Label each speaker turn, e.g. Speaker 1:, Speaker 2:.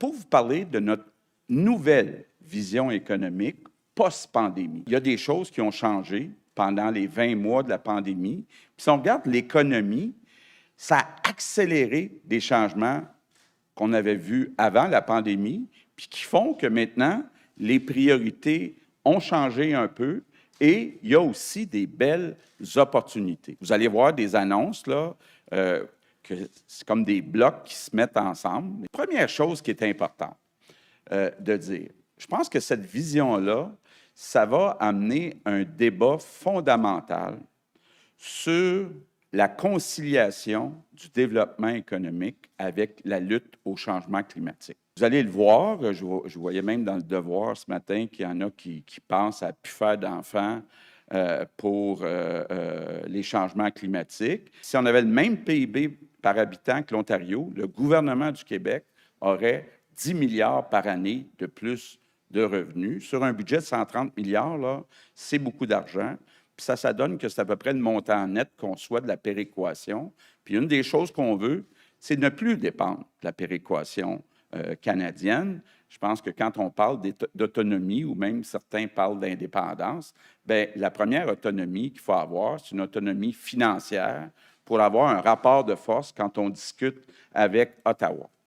Speaker 1: pour vous parler de notre nouvelle vision économique post-pandémie. Il y a des choses qui ont changé pendant les 20 mois de la pandémie. Puis si on regarde l'économie, ça a accéléré des changements qu'on avait vus avant la pandémie, puis qui font que maintenant, les priorités ont changé un peu et il y a aussi des belles opportunités. Vous allez voir des annonces, là, que c'est comme des blocs qui se mettent ensemble. La première chose qui est importante de dire, je pense que cette vision-là, ça va amener un débat fondamental sur la conciliation du développement économique avec la lutte au changement climatique. Vous allez le voir, je voyais même dans le Devoir ce matin qu'il y en a qui pensent à ne plus faire d'enfants pour les changements climatiques. Si on avait le même PIB par habitant que l'Ontario, le gouvernement du Québec aurait 10 milliards par année de plus de revenus. Sur un budget de 130 milliards, là, c'est beaucoup d'argent. Puis ça donne que c'est à peu près le montant net qu'on soit de la péréquation. Puis une des choses qu'on veut, c'est ne plus dépendre de la péréquation canadienne. Je pense que quand on parle d'autonomie, ou même certains parlent d'indépendance, bien, la première autonomie qu'il faut avoir, c'est une autonomie financière pour avoir un rapport de force quand on discute avec Ottawa.